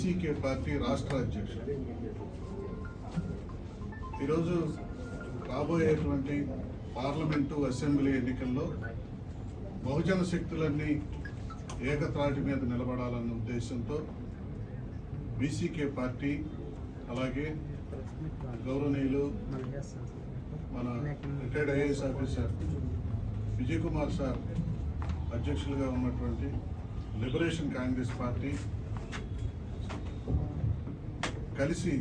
BCK party రాష్ట్ర అధ్యక్షుడు. ఈరోజు రాబోయేటువంటి పార్లమెంటు అసెంబ్లీ ఎన్నికల్లో బహుజన శక్తులన్నీ ఏకత్రాటి మీద నిలబడాలన్న ఉద్దేశంతో బీసీకే పార్టీ అలాగే గౌరవనీయులు మన retired IAS officer Vijay Kumar sir అధ్యక్షులుగా ఉన్నటువంటి లిబరేషన్ కాంగ్రెస్ పార్టీ కలిసి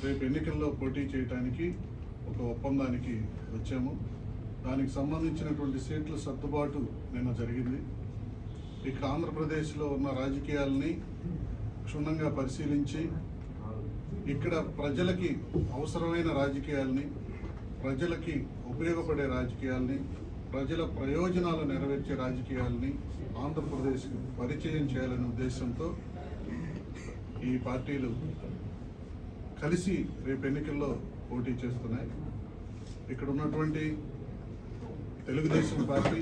రేపు ఎన్నికల్లో పోటీ చేయడానికి ఒక ఒప్పందానికి వచ్చాము. దానికి సంబంధించినటువంటి సీట్ల సర్దుబాటు నిన్న జరిగింది. ఇక్కడ ఆంధ్రప్రదేశ్లో ఉన్న రాజకీయాలని క్షుణ్ణంగా పరిశీలించి ఇక్కడ ప్రజలకి అవసరమైన రాజకీయాలని, ప్రజలకి ఉపయోగపడే రాజకీయాలని, ప్రజల ప్రయోజనాలు నెరవేర్చే రాజకీయాలని ఆంధ్రప్రదేశ్కి పరిచయం చేయాలనే ఉద్దేశంతో ఈ పార్టీలు కలిసి రేపు ఎన్నికల్లో పోటీ చేస్తున్నాయి. ఇక్కడ ఉన్నటువంటి తెలుగుదేశం పార్టీ,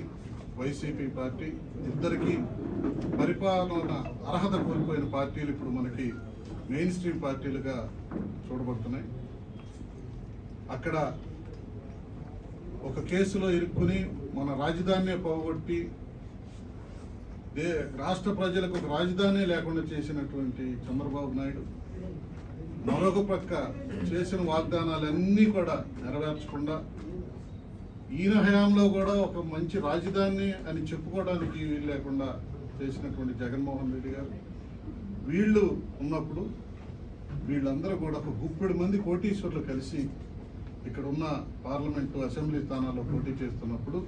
వైసీపీ పార్టీ ఇద్దరికి పరిపాలన అర్హత కోల్పోయిన పార్టీలు ఇప్పుడు మనకి మెయిన్ స్ట్రీమ్ పార్టీలుగా చూడబడుతున్నాయి. అక్కడ ఒక కేసులో ఇరుక్కుని మన రాజధానినే పోగొట్టి రాష్ట్ర ప్రజలకు ఒక రాజధాని లేకుండా చేసినటువంటి చంద్రబాబు నాయుడు మరొక పక్క చేసిన వాగ్దానాలన్నీ కూడా నెరవేర్చకుండా ఈయన హయాంలో కూడా ఒక మంచి రాజధాని అని చెప్పుకోవడానికి వీలు లేకుండా చేసినటువంటి జగన్మోహన్ రెడ్డి గారు వీళ్ళు ఉన్నప్పుడు వీళ్ళందరూ కూడా ఒక గుప్పెడు మంది కోటీశ్వర్లు కలిసి ఇక్కడ ఉన్న పార్లమెంటు అసెంబ్లీ స్థానాల్లో పోటీ చేస్తున్నప్పుడు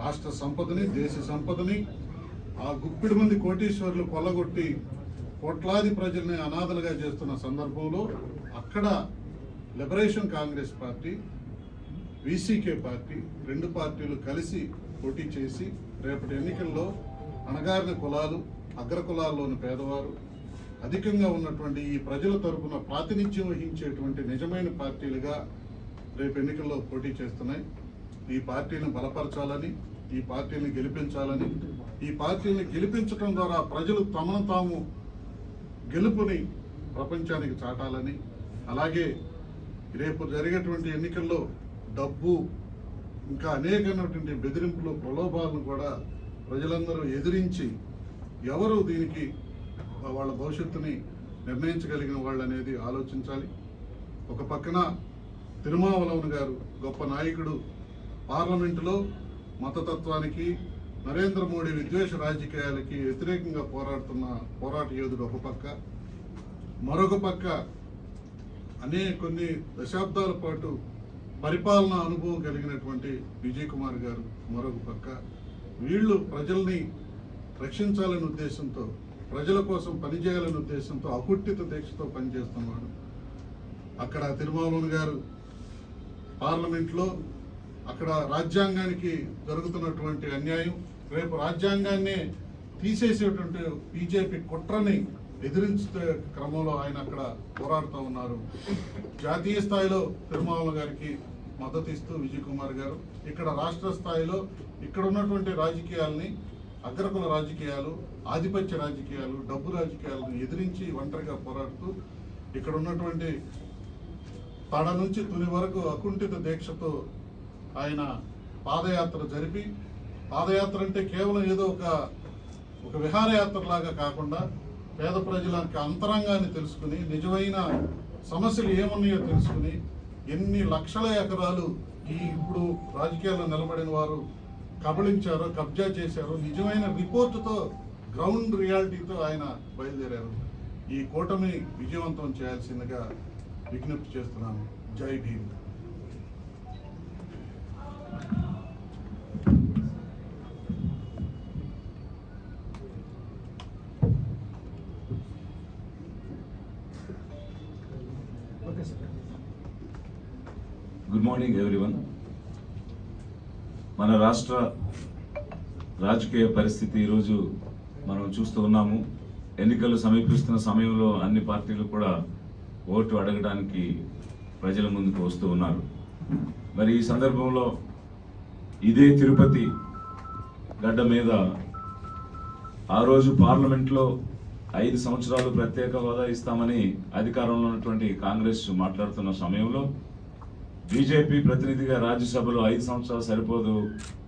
రాష్ట్ర సంపదని, దేశ సంపదని ఆ గుప్పెడు మంది కోటీశ్వర్లు కొల్లగొట్టి కోట్లాది ప్రజల్ని అనాథలుగా చేస్తున్న సందర్భంలో అక్కడ liberation Congress party, BCK party రెండు పార్టీలు కలిసి పోటీ చేసి రేపటి ఎన్నికల్లో అణగారిన కులాలు, అగ్ర కులాల్లోని పేదవారు అధికంగా ఉన్నటువంటి ఈ ప్రజల తరపున ప్రాతినిధ్యం వహించేటువంటి నిజమైన పార్టీలుగా రేపు ఎన్నికల్లో పోటీ చేస్తున్నాయి. ఈ పార్టీని బలపరచాలని, ఈ పార్టీని గెలిపించాలని, ఈ పార్టీని గెలిపించడం ద్వారా ప్రజలు తమను తాము గెలుపుని ప్రపంచానికి చాటాలని, అలాగే రేపు జరిగేటువంటి ఎన్నికల్లో డబ్బు ఇంకా అనేకమైనటువంటి బెదిరింపులు, ప్రలోభాలను కూడా ప్రజలందరూ ఎదిరించి ఎవరు దీనికి వాళ్ళ భవిష్యత్తుని నిర్ణయించగలిగిన వాళ్ళు అనేది ఆలోచించాలి. ఒక పక్కన తిరుమావలవన్ గారు గొప్ప నాయకుడు, పార్లమెంటులో మతతత్వానికి, నరేంద్ర మోడీ విద్వేష రాజకీయాలకి వ్యతిరేకంగా పోరాడుతున్న పోరాట యోధుడు ఒక పక్క, మరొక పక్క కొన్ని దశాబ్దాల పాటు పరిపాలనా అనుభవం కలిగినటువంటి విజయ్ కుమార్ గారు మరొక పక్క. వీళ్ళు ప్రజల్ని రక్షించాలనే ఉద్దేశంతో, ప్రజల కోసం పనిచేయాలనే ఉద్దేశంతో అకుట్టిత దీక్షతో పనిచేస్తున్నాడు. అక్కడ తిరుమావలవన్ గారు పార్లమెంట్లో అక్కడ రాజ్యాంగానికి జరుగుతున్నటువంటి అన్యాయం, రేపు రాజ్యాంగాన్ని తీసేసేటువంటి బీజేపీ కుట్రని ఎదిరించే క్రమంలో ఆయన అక్కడ పోరాడుతూ ఉన్నారు. జాతీయ స్థాయిలో తిరుమావలవన్ గారికి మద్దతు ఇస్తూ విజయ్ కుమార్ గారు, ఇక్కడ రాష్ట్ర స్థాయిలో ఇక్కడ ఉన్నటువంటి రాజకీయాలని, అగ్రకుల రాజకీయాలు, ఆధిపత్య రాజకీయాలు, డబ్బు రాజకీయాలను ఎదిరించి ఒంటరిగా పోరాడుతూ ఇక్కడ ఉన్నటువంటి తడ నుంచి తుని వరకు అకుంఠిత దీక్షతో ఆయన పాదయాత్ర జరిపి, పాదయాత్ర అంటే కేవలం ఏదో ఒక విహారయాత్రలాగా కాకుండా పేద ప్రజలకి అంతరంగాన్ని తెలుసుకుని, నిజమైన సమస్యలు ఏమున్నాయో తెలుసుకుని, ఎన్ని లక్షల ఎకరాలు ఈ ఇప్పుడు రాజకీయాల్లో నిలబడిన వారు కబళించారో, కబ్జా చేశారో నిజమైన రిపోర్టుతో, గ్రౌండ్ రియాలిటీతో ఆయన బయలుదేరారు. ఈ కూటమి విజయవంతం చేయాల్సిందిగా విజ్ఞప్తి చేస్తున్నాను. జై భీమ్. Good morning everyone. మన రాష్ట్ర రాజకీయ పరిస్థితి ఈరోజు మనం చూస్తూ ఉన్నాము. ఎన్నికలు సమీపిస్తున్న సమయంలో అన్ని పార్టీలు కూడా ఓటు అడగడానికి ప్రజల ముందుకు వస్తూ ఉన్నారు. మరి ఈ సందర్భంలో ఇదే తిరుపతి గడ్డ మీద ఆ రోజు పార్లమెంట్లో 5 సంవత్సరాలు ప్రత్యేక హోదా ఇస్తామని అధికారంలో ఉన్నటువంటి కాంగ్రెస్ మాట్లాడుతున్న సమయంలో బీజేపీ ప్రతినిధిగా రాజ్యసభలో 5 సంవత్సరాలు సరిపోదు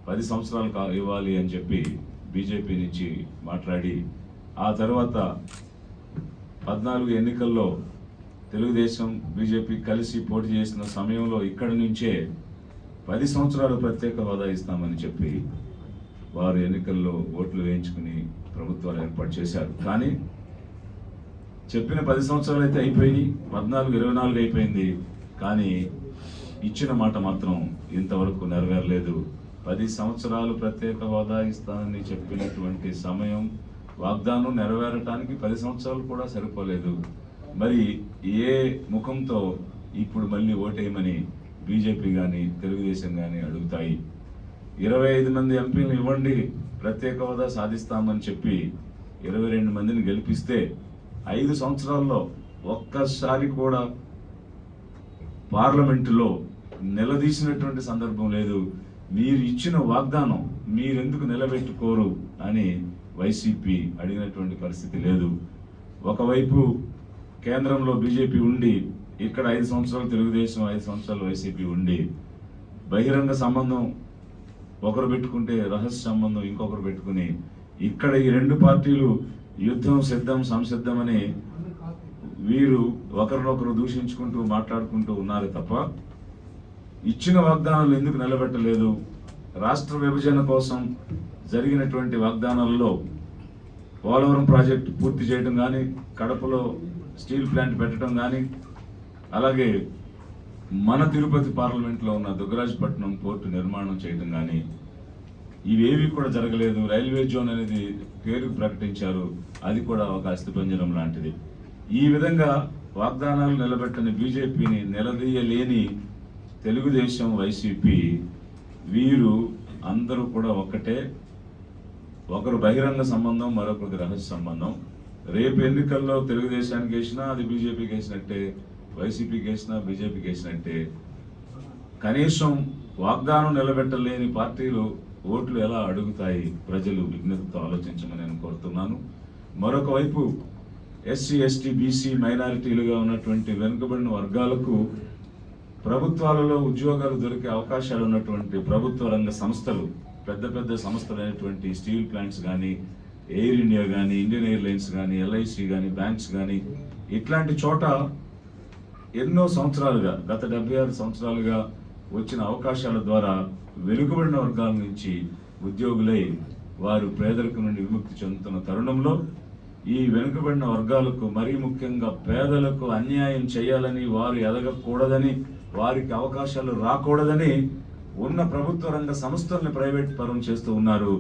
10 సంవత్సరాలు ఇవ్వాలి అని చెప్పి బీజేపీ నుంచి మాట్లాడి ఆ తర్వాత 14 ఎన్నికల్లో తెలుగుదేశం బీజేపీ కలిసి పోటీ చేసిన సమయంలో ఇక్కడి నుంచే 10 సంవత్సరాలు ప్రత్యేక హోదా ఇస్తామని చెప్పి వారు ఎన్నికల్లో ఓట్లు వేయించుకుని ప్రభుత్వాలు ఏర్పాటు చేశారు. కానీ చెప్పిన 10 సంవత్సరాలు అయితే అయిపోయినాయి, 24 అయిపోయింది. కానీ ఇచ్చిన మాట మాత్రం ఇంతవరకు నెరవేరలేదు. 10 సంవత్సరాలు ప్రత్యేక హోదా ఇస్తానని చెప్పినటువంటి సమయం వాగ్దానం నెరవేరటానికి 10 సంవత్సరాలు కూడా సరిపోలేదు. మరి ఏ ముఖంతో ఇప్పుడు మళ్ళీ ఓటేయమని బీజేపీ కానీ తెలుగుదేశం కానీ అడుగుతాయి? 25 మంది ఎంపీలు ఇవ్వండి, ప్రత్యేక హోదా సాధిస్తామని చెప్పి 22 మందిని గెలిపిస్తే 5 సంవత్సరాల్లో ఒక్కసారి కూడా పార్లమెంటులో నిలదీసినటువంటి సందర్భం లేదు. మీరు ఇచ్చిన వాగ్దానం మీరెందుకు నిలబెట్టుకోరు అని వైసీపీ అడిగినటువంటి పరిస్థితి లేదు. ఒకవైపు కేంద్రంలో బీజేపీ ఉండి ఇక్కడ 5 సంవత్సరాలు తెలుగుదేశం, 5 సంవత్సరాలు వైసీపీ ఉండి బహిరంగ సంబంధం ఒకరు పెట్టుకుంటే రహస్య సంబంధం ఇంకొకరు పెట్టుకుని ఇక్కడ ఈ 2 పార్టీలు యుద్ధం సిద్ధం సంసిద్ధం అని వీరు ఒకరినొకరు దూషించుకుంటూ మాట్లాడుకుంటూ ఉన్నారు తప్ప ఇచ్చిన వాగ్దానాలు ఎందుకు నిలబెట్టలేదు? రాష్ట్ర విభజన కోసం జరిగినటువంటి వాగ్దానాలలో పోలవరం ప్రాజెక్టు పూర్తి చేయడం కానీ, కడపలో స్టీల్ ప్లాంట్ పెట్టడం కానీ, అలాగే మన తిరుపతి పార్లమెంట్లో ఉన్న దుగ్గరాజపట్నం పోర్టు నిర్మాణం చేయడం కానీ ఇవేవి కూడా జరగలేదు. రైల్వే జోన్ అనేది పేరు ప్రకటించారు, అది కూడా ఒక అస్థిపంజరం లాంటిది. ఈ విధంగా వాగ్దానాలు నిలబెట్టని బీజేపీని నిలదీయలేని తెలుగుదేశం, వైసీపీ వీరు అందరూ కూడా ఒక్కటే. ఒకరు బహిరంగ సంబంధం, మరొకరికి రహస్య సంబంధం. రేపు ఎన్నికల్లో తెలుగుదేశానికి వేసినా అది బీజేపీకి వేసినట్టే, వైసీపీకి వేసినా బీజేపీకి వేసినట్టే. కనీసం వాగ్దానం నిలబెట్టలేని పార్టీలు ఓట్లు ఎలా అడుగుతాయి? ప్రజలు విజ్ఞతతో ఆలోచించమని నేను కోరుతున్నాను. మరొక వైపు ఎస్సీ, ఎస్టీ, బీసీ మైనారిటీలుగా ఉన్నటువంటి వెనుకబడిన వర్గాలకు ప్రభుత్వాలలో ఉద్యోగాలు దొరికే అవకాశాలు ఉన్నటువంటి ప్రభుత్వ రంగ సంస్థలు, పెద్ద పెద్ద సంస్థలు అయినటువంటి స్టీల్ ప్లాంట్స్ కానీ, ఎయిర్ ఇండియా కానీ, ఇండియన్ ఎయిర్లైన్స్ కానీ, ఎల్ఐసి కానీ, బ్యాంక్స్ కానీ, ఇట్లాంటి చోట ఎన్నో సంవత్సరాలుగా, గత 76 సంవత్సరాలుగా వచ్చిన అవకాశాల ద్వారా వెనుకబడిన వర్గాల నుంచి ఉద్యోగులై వారు పేదరికం నుండి విముక్తి చెందుతున్న తరుణంలో ఈ వెనుకబడిన వర్గాలకు, మరీ ముఖ్యంగా పేదలకు అన్యాయం చేయాలని, వారు ఎదగకూడదని, వారికి అవకాశాలు రాకూడదని ఉన్న ప్రభుత్వ రంగ సంస్థల్ని ప్రైవేట్ పరం చేస్తూ ఉన్నారు.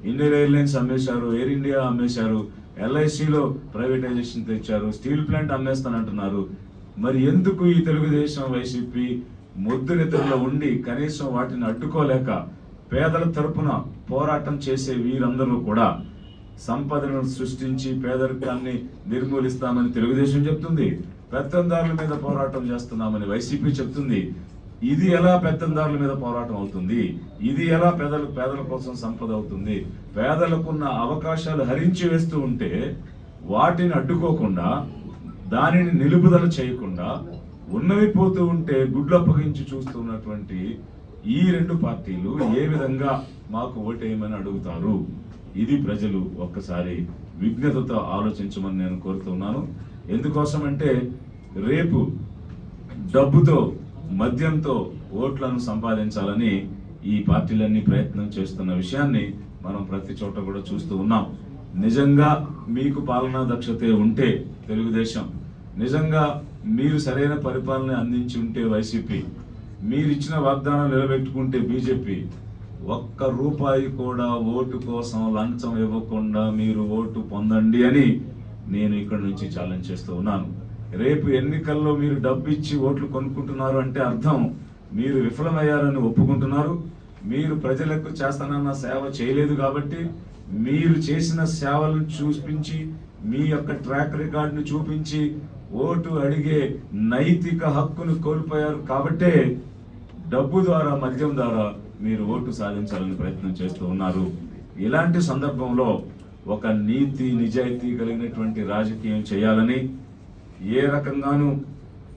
ఇండియన్ ఎయిర్లైన్స్ అమ్మేశారు, ఎయిర్ ఇండియా అమ్మేశారు, ఎల్ఐసిలో ప్రైవేటైజేషన్ తెచ్చారు, స్టీల్ ప్లాంట్ అమ్మేస్తానంటున్నారు. మరి ఎందుకు ఈ తెలుగుదేశం, వైసీపీ మొద్దు నిద్రలో ఉండి కనీసం వాటిని అడ్డుకోలేక పేదల తరపున పోరాటం చేసే వీరందరూ కూడా సంపదను సృష్టించి పేదరికాన్ని నిర్మూలిస్తామని తెలుగుదేశం చెప్తుంది, పెత్తందారుల మీద పోరాటం చేస్తున్నామని వైసీపీ చెప్తుంది. ఇది ఎలా పెత్తందారుల మీద పోరాటం అవుతుంది? ఇది ఎలా పేదల కోసం సంపద అవుతుంది? పేదలకున్న అవకాశాలు హరించి వేస్తూ ఉంటే వాటిని అడ్డుకోకుండా, దానిని నిలుపుదల చేయకుండా, ఉన్నవి పోతూ ఉంటే గుడ్లు అప్పగించి చూస్తున్నటువంటి ఈ 2 పార్టీలు ఏ విధంగా మాకు ఓటేయమని అడుగుతారు? ఇది ప్రజలు ఒక్కసారి విజ్ఞతతో ఆలోచించమని నేను కోరుతున్నాను. ఎందుకోసం అంటే రేపు డబ్బుతో, మద్యంతో ఓట్లను సంపాదించాలని ఈ పార్టీలన్నీ ప్రయత్నం చేస్తున్న విషయాన్ని మనం ప్రతి చోట కూడా చూస్తూ ఉన్నాం. నిజంగా మీకు పాలనా దక్షతే ఉంటే తెలుగుదేశం, నిజంగా మీరు సరైన పరిపాలన అందించి ఉంటే వైసీపీ, మీరు ఇచ్చిన వాగ్దానాలు నిలబెట్టుకుంటే బీజేపీ, ఒక్క రూపాయి కూడా ఓటు కోసం లంచం ఇవ్వకుండా మీరు ఓటు పొందండి అని నేను ఇక్కడ నుంచి ఛాలెంజ్ చేస్తూ ఉన్నాను. రేపు ఎన్నికల్లో మీరు డబ్బు ఇచ్చి ఓట్లు కొనుక్కుంటున్నారు అంటే అర్థం మీరు విఫలమయ్యారని ఒప్పుకుంటున్నారు. మీరు ప్రజలకు చేస్తానన్న సేవ చేయలేదు కాబట్టి, మీరు చేసిన సేవలను చూపించి, మీ యొక్క ట్రాక్ రికార్డును చూపించి ఓటు అడిగే నైతిక హక్కును కోల్పోయారు కాబట్టే డబ్బు ద్వారా, మద్యం ద్వారా మీరు ఓటు సాధించాలని ప్రయత్నం చేస్తూ ఉన్నారు. ఇలాంటి సందర్భంలో ఒక నీతి నిజాయితీ కలిగినటువంటి రాజకీయం చేయాలని, ఏ రకంగానూ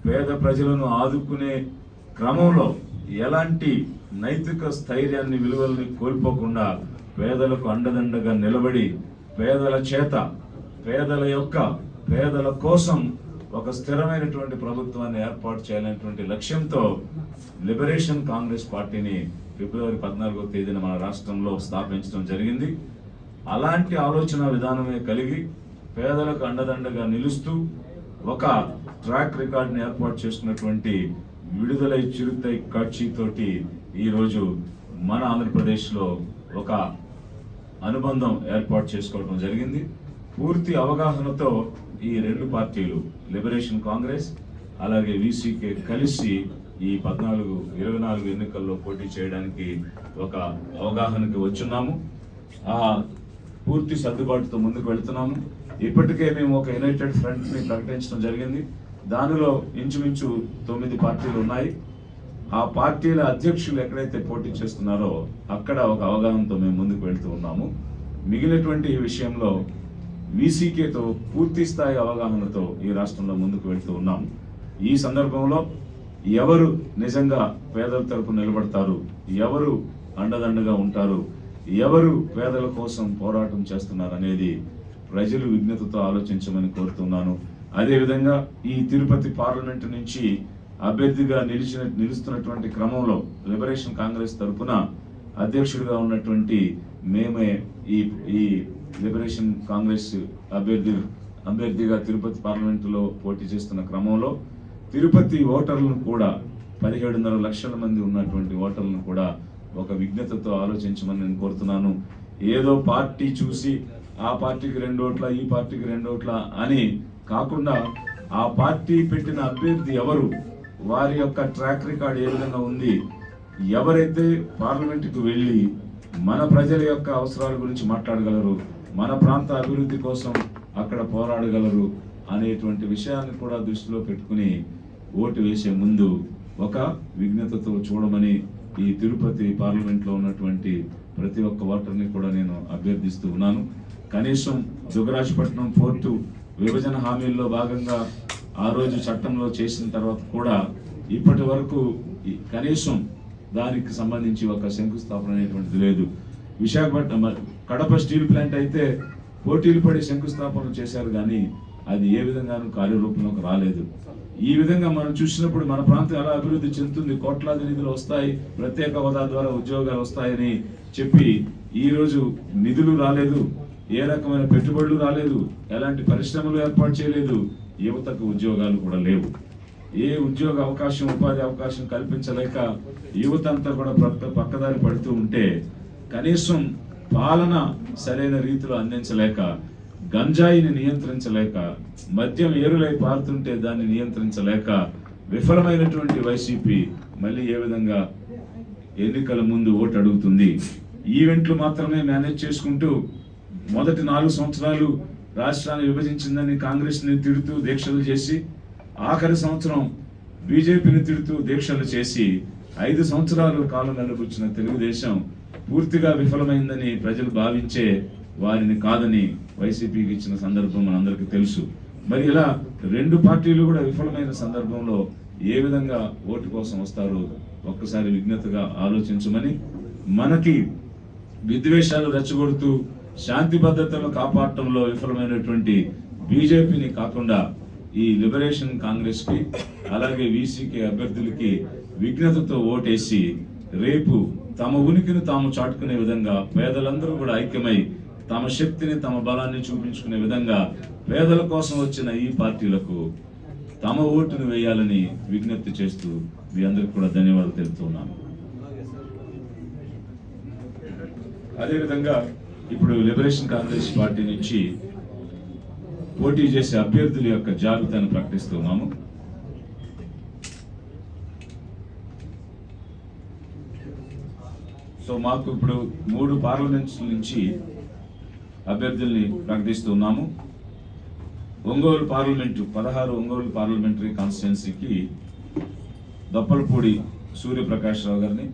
పేద ప్రజలను ఆదుకునే క్రమంలో ఎలాంటి నైతిక స్థైర్యాన్ని విలువల్ని కోల్పోకుండా పేదలకు అండదండగా నిలబడి పేదల చేత పేదల కోసం ఒక స్థిరమైనటువంటి ప్రభుత్వాన్ని ఏర్పాటు చేయాలనేటువంటి లక్ష్యంతో లిబరేషన్ కాంగ్రెస్ పార్టీని ఫిబ్రవరి 14వ తేదీన మన రాష్ట్రంలో స్థాపించడం జరిగింది. అలాంటి ఆలోచన విధానమే కలిగి పేదలకు అండదండగా నిలుస్తూ ఒక ట్రాక్ రికార్డుని ఏర్పాటు చేసుకున్నటువంటి విడుదలై చిరుతై కక్షితోటి ఈరోజు మన ఆంధ్రప్రదేశ్లో ఒక అనుబంధం ఏర్పాటు చేసుకోవడం జరిగింది. పూర్తి అవగాహనతో ఈ రెండు పార్టీలు లిబరేషన్ కాంగ్రెస్ అలాగే వీసీకే కలిసి ఈ 24 ఎన్నికల్లో పోటీ చేయడానికి ఒక అవగాహనకి వచ్చున్నాము. ఆ పూర్తి సర్దుబాటుతో ముందుకు వెళుతున్నాము. ఇప్పటికే మేము ఒక యునైటెడ్ ఫ్రంట్ ని ప్రకటించడం జరిగింది. దానిలో ఇంచుమించు 9 పార్టీలు ఉన్నాయి. ఆ పార్టీల అధ్యక్షులు ఎక్కడైతే పోటీ చేస్తున్నారో అక్కడ ఒక అవగాహనతో మేము ముందుకు వెళ్తూ ఉన్నాము. మిగిలినటువంటి ఈ విషయంలో వీసీకేతో పూర్తి స్థాయి అవగాహనతో ఈ రాష్ట్రంలో ముందుకు వెళ్తూ ఉన్నాము. ఈ సందర్భంలో ఎవరు నిజంగా పేదల తరపు నిలబడతారు, ఎవరు అండదండగా ఉంటారు, ఎవరు పేదల కోసం పోరాటం చేస్తున్నారు అనేది ప్రజలు విజ్ఞతతో ఆలోచించమని కోరుతున్నాను. అదేవిధంగా ఈ తిరుపతి పార్లమెంటు నుంచి అభ్యర్థిగా నిలుస్తున్నటువంటి క్రమంలో లిబరేషన్ కాంగ్రెస్ తరఫున అధ్యక్షుడిగా ఉన్నటువంటి మేమే ఈ లిబరేషన్ కాంగ్రెస్ అభ్యర్థిగా తిరుపతి పార్లమెంటులో పోటీ చేస్తున్న క్రమంలో తిరుపతి ఓటర్లను కూడా 17.5 లక్షల మంది ఉన్నటువంటి ఓటర్లను కూడా ఒక విజ్ఞతతో ఆలోచించమని నేను కోరుతున్నాను. ఏదో పార్టీ చూసి ఆ పార్టీకి 2 ఓట్ల ఈ పార్టీకి 2 ఓట్ల అని కాకుండా ఆ పార్టీ పెట్టిన అభ్యర్థి ఎవరు, వారి యొక్క ట్రాక్ రికార్డ్ ఏ విధంగా ఉంది, ఎవరైతే పార్లమెంటుకు వెళ్ళి మన ప్రజల యొక్క అవసరాల గురించి మాట్లాడగలరు, మన ప్రాంత అభివృద్ధి కోసం అక్కడ పోరాడగలరు అనేటువంటి విషయాన్ని కూడా దృష్టిలో పెట్టుకుని ఓటు వేసే ముందు ఒక విజ్ఞతతో చూడమని ఈ తిరుపతి పార్లమెంట్లో ఉన్నటువంటి ప్రతి ఒక్క ఓటర్ని కూడా నేను అభ్యర్థిస్తూ ఉన్నాను. కనీసం దుగ్గరాజపట్నం పోర్టు విభజన హామీల్లో భాగంగా ఆ రోజు చట్టంలో చేసిన తర్వాత కూడా ఇప్పటి వరకు కనీసం దానికి సంబంధించి ఒక శంకుస్థాపన అనేటువంటిది లేదు. విశాఖపట్నం కడప స్టీల్ ప్లాంట్ అయితే పోటీలు పడి శంకుస్థాపన చేశారు, కానీ అది ఏ విధంగానూ కార్యరూపంలోకి రాలేదు. ఈ విధంగా మనం చూసినప్పుడు మన ప్రాంతం ఎలా అభివృద్ధి చెందుతుంది, కోట్లాది నిధులు వస్తాయి, ప్రత్యేక హోదా ద్వారా ఉద్యోగాలు వస్తాయని చెప్పి ఈ రోజు నిధులు రాలేదు, ఏ రకమైన పెట్టుబడులు రాలేదు, ఎలాంటి పరిశ్రమలు ఏర్పాటు చేయలేదు, యువతకు ఉద్యోగాలు కూడా లేవు. ఏ ఉద్యోగ అవకాశం ఉపాధి అవకాశం కల్పించలేక యువత అంతా కూడా పక్కదారి పడుతూ ఉంటే, కనీసం పాలన సరైన రీతిలో అందించలేక, గంజాయిని నియంత్రించలేక, మద్యం ఏరులై పారుతుంటే దాన్ని నియంత్రించలేక విఫలమైనటువంటి వైసీపీ మళ్ళీ ఏ విధంగా ఎన్నికల ముందు ఓటు అడుగుతుంది. ఈవెంట్లు మాత్రమే మేనేజ్ చేసుకుంటూ మొదటి 4 సంవత్సరాలు రాష్ట్రాన్ని విభజించిందని కాంగ్రెస్ ని తిడుతూ దీక్షలు చేసి, ఆఖరి సంవత్సరం బీజేపీని తిడుతూ దీక్షలు చేసి 5 సంవత్సరాలు కాలం నిలబుచ్చిన తెలుగుదేశం పూర్తిగా విఫలమైందని ప్రజలు భావించే వారిని కాదని వైసీపీకి ఇచ్చిన సందర్భం మనందరికీ తెలుసు. మరి ఇలా 2 పార్టీలు కూడా విఫలమైన సందర్భంలో ఏ విధంగా ఓటు కోసం వస్తారో ఒక్కసారి విజ్ఞతగా ఆలోచించమని, మనకి విద్వేషాలు రెచ్చగొడుతూ శాంతి భద్రతలను కాపాడటంలో విఫలమైనటువంటి బీజేపీని కాకుండా ఈ లిబరేషన్ కాంగ్రెస్ కి అలాగే వీసీకే అభ్యర్థులకి విజ్ఞతతో ఓటేసి రేపు తమ ఉనికిని తాము చాటుకునే విధంగా పేదలందరూ కూడా ఐక్యమై తమ శక్తిని తమ బలాన్ని చూపించుకునే విధంగా పేదల కోసం వచ్చిన ఈ పార్టీలకు తమ ఓటును వేయాలని విజ్ఞప్తి చేస్తూ మీ అందరికి కూడా ధన్యవాదాలు తెలుపుతున్నాను. అదేవిధంగా ఇప్పుడు లిబరేషన్ కాంగ్రెస్ పార్టీ నుంచి పోటీ చేసే అభ్యర్థుల యొక్క జాబితాను ప్రకటిస్తున్నాము. సో మాకు ఇప్పుడు 3 పార్లమెంట్స్ నుంచి అభ్యర్థుల్ని ప్రకటిస్తున్నాము. ఒంగోలు పార్లమెంటు 16 ఒంగోలు పార్లమెంటరీ కాన్స్టిట్యున్సీకి దొప్పలపూడి సూర్యప్రకాష్ రావు గారిని,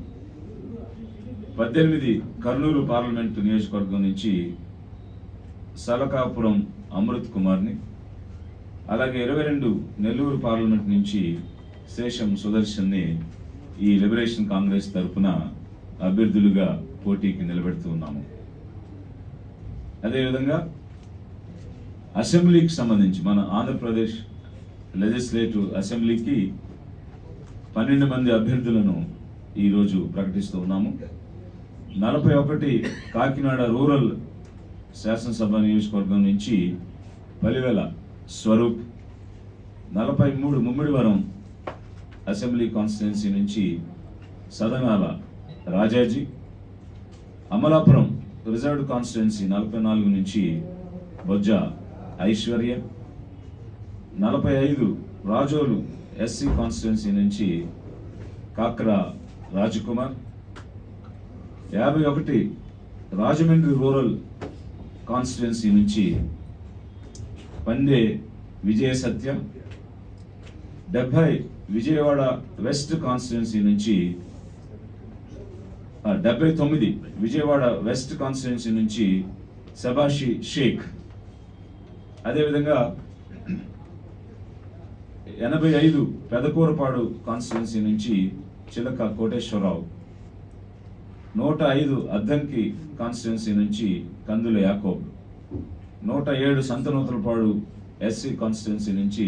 18 కర్నూలు పార్లమెంటు నియోజకవర్గం నుంచి సలకాపురం అమృత్ కుమార్ని, అలాగే 22 నెల్లూరు పార్లమెంట్ నుంచి శేషం సుదర్శన్ని ఈ లిబరేషన్ కాంగ్రెస్ తరఫున అభ్యర్థులుగా పోటీకి నిలబెడుతూ ఉన్నాము. అదేవిధంగా అసెంబ్లీకి సంబంధించి మన ఆంధ్రప్రదేశ్ లెజిస్లేటివ్ అసెంబ్లీకి 12 మంది అభ్యర్థులను ఈరోజు ప్రకటిస్తూ ఉన్నాము. 41 కాకినాడ రూరల్ శాసనసభ నియోజకవర్గం నుంచి పలివెల స్వరూప్, 43 ముమ్మిడివరం అసెంబ్లీ కాన్స్టిట్యున్సీ నుంచి సదనాల రాజాజీ, అమలాపురం రిజర్వ్డ్ కాన్స్టిట్యున్సీ 44 నుంచి బొజ్జ ఐశ్వర్య, 45 రాజోలు ఎస్సీ కాన్స్టిట్యున్సీ నుంచి కాక్రా రాజకుమార్, 51 రాజమండ్రి రూరల్ కాన్స్టిట్యున్సీ నుంచి పండే విజయ సత్యం, 70 విజయవాడ వెస్ట్ కాన్స్టిట్యున్సీ నుంచి 79 విజయవాడ వెస్ట్ కాన్స్టిట్యున్సీ నుంచి సబాషి షేక్, అదేవిధంగా 85 పెదకూరపాడు కాన్స్టిట్యున్సీ నుంచి చిలక కోటేశ్వరరావు, 105 అద్దంకి కాన్స్టిట్యున్సీ నుంచి కందుల యాకోబ్, 107 సంతనూతలపాడు ఎస్సీ కాన్స్టిట్యున్సీ నుంచి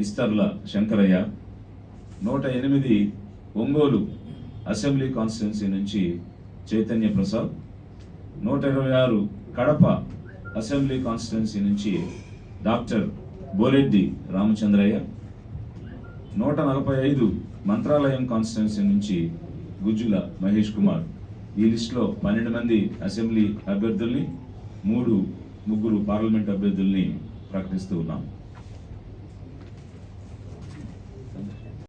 ఇస్తర్ల శంకరయ్య, 108 ఒంగోలు అసెంబ్లీ కాన్స్టిట్యున్సీ నుంచి చైతన్య ప్రసాద్, 126 కడప అసెంబ్లీ కాన్స్టిట్యున్సీ నుంచి డాక్టర్ బోరెడ్డి రామచంద్రయ్య, 145 మంత్రాలయం కాన్స్టిట్యున్సీ నుంచి గుజ్జుల మహేష్ కుమార్. ఈ లిస్టులో 12 మంది అసెంబ్లీ అభ్యర్థుల్ని, 3 పార్లమెంట్ అభ్యర్థుల్ని ప్రకటిస్తూ ఉన్నాం.